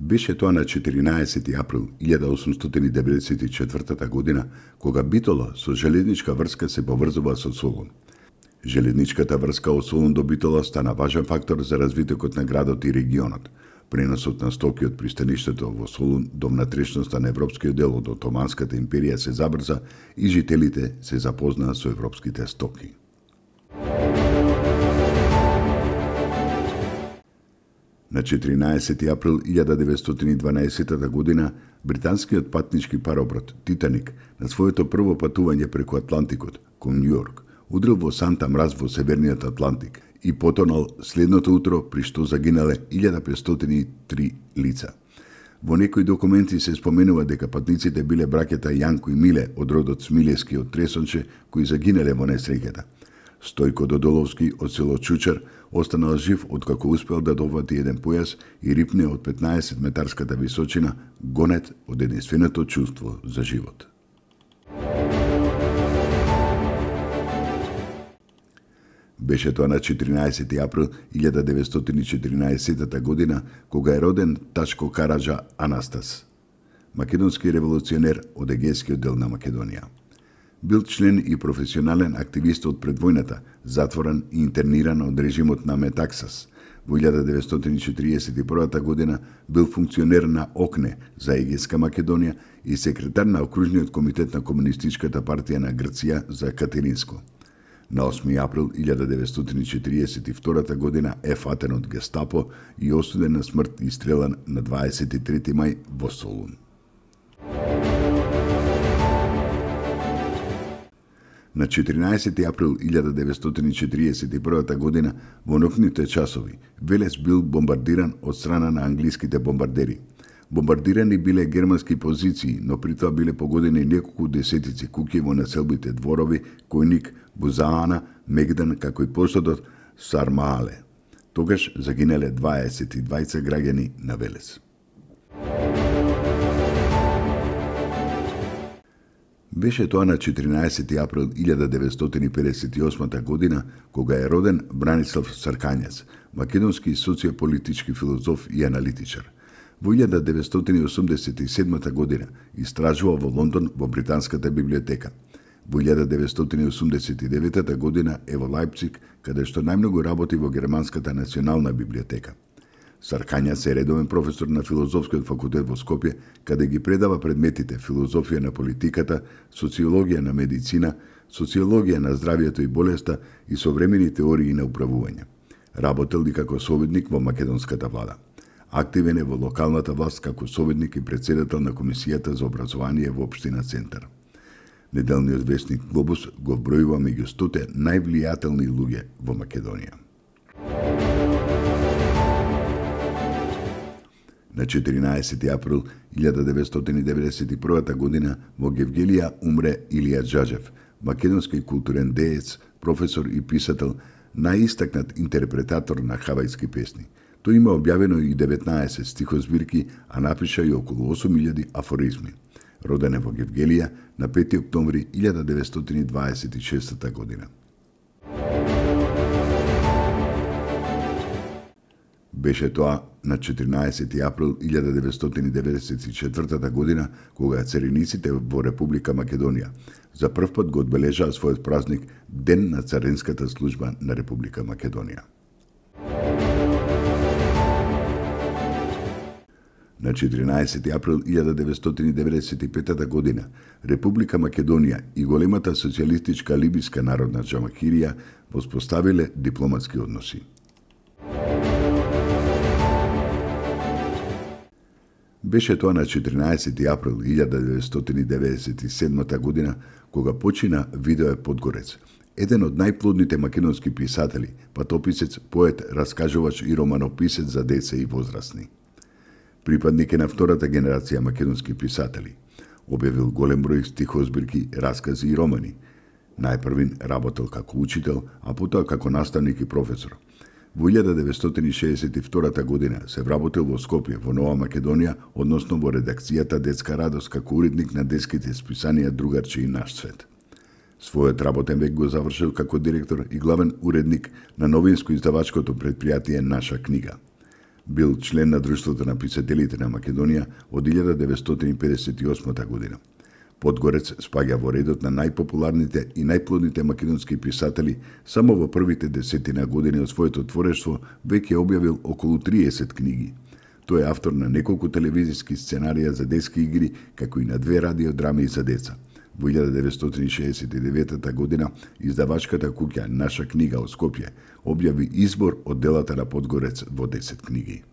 Беше тоа на 14 април 1894 година, кога Битола со железничка врска се поврзува со Солун. Железничката врска од Солун до Битола стана важен фактор за развитокот на градот и регионот. Преносот на стоки од пристаништето во Солун до внатрешноста на европскиот дел од Отоманската империја се забрза и жителите се запознаа со европските стоки. На 14 април 1912 година, британскиот патнички пароброд Титаник на своето прво патување преку Атлантикот кон Њујорк удрил во Санта Мраз во Северниот Атлантик и потонал следното утро, при што загинале 1503 лица. Во некои документи се споменува дека патниците биле браќата Јанко и Миле од родот Смилевски од Тресонче, кои загинале во несреќата. Стојко Додоловски од село Чучар останал жив откако успел да довати еден појас и рипне од 15 метарската височина, гонет од единственото чувство за живот. Беше тоа на 14 април 1914 година, кога е роден Ташко Караджа Анастас, македонски револуционер од Егејскиот дел на Македонија. Бил член и професионален активист од предвојната, затворен и интерниран од режимот на Метаксас. Во 1941 година бил функционер на ОКНЕ за Егејска Македонија и секретар на окружниот комитет на Комунистичката партија на Грција за Катеринско. На 8 април 1942 година е фатен од Гестапо и осуден на смрт и стрелан на 23 мај во Солун. На 14 април 1941 година во ноќните часови Велес бил бомбардиран од страна на англиските бомбардери. Бомбардирани биле германски позиции, но при тоа биле погодени неколку десетици куќи во населбите Дворови, Којник, Бузаана, Мегдан, како и посадот Сармаале. Тогаш загинале 22 граѓани на Велес. Беше тоа на 14 април 1958 година, кога е роден Бранислав Саркањац, македонски социополитички филозоф и аналитичар. Во 1987 година истражува во Лондон во Британската библиотека. Во 1989 година е во Лајпциг, каде што најмногу работи во Германската национална библиотека. Саркањац е редовен професор на Филозофскиот факултет во Скопје, каде ги предава предметите филозофија на политиката, социологија на медицина, социологија на здравјето и болеста и современи теории на управување. Работел и како советник во македонската влада. Активен е во локалната власт како советник и претседател на Комисијата за образование во општина Центар. Неделниот весник Глобус го вбројува меѓу 100 највлијателни луѓе во Македонија. На 14 април 1991 година во Гевгелија умре Илија Џаџев, македонски културен деец, професор и писател, најистакнат интерпретатор на хавајски песни. Тој има објавено и 19 стихозбирки, а напиша и околу 8000 афоризми. Роден е во Гевгелија на 5 октомври 1926 година. Беше тоа на 14 април 1994 година, кога цариниците во Република Македонија за прв пат го одбележаа својот празник Ден на царинската служба на Република Македонија. На 14 април 1995 година Република Македонија и големата социјалистичка Либиска народна џамахирија воспоставиле дипломатски односи. Беше тоа на 14 април 1997 година, кога почина Видое Подгорец, еден од најплодните македонски писатели, патописец, поет, раскажувач и романописец за деца и возрастни. Припадник е на втората генерација македонски писатели. Објавил голем број стихозбирки, раскази и романи. Најпрвин работел како учител, а потоа како наставник и професор. Во 1962 година се вработил во Скопје, во Нова Македонија, односно во редакцијата Детска радост како уредник на детските списанија Другарче и Наш свет. Својот работен век го завршил како директор и главен уредник на новинско-издавачкото предпријатие Наша книга. Бил член на Друштвото на писателите на Македонија од 1958 година. Подгорец спаѓа во редот на најпопуларните и најплодните македонски писатели. Само во првите 10 години од своето творештво веќе објавил околу 30 книги. Тој е автор на неколку телевизиски сценарија за детски игри, како и на 2 радиодрами за деца. Во 1969 година издавачката куќа Наша книга од Скопје објави избор од делата на Подгорец во 10 книги.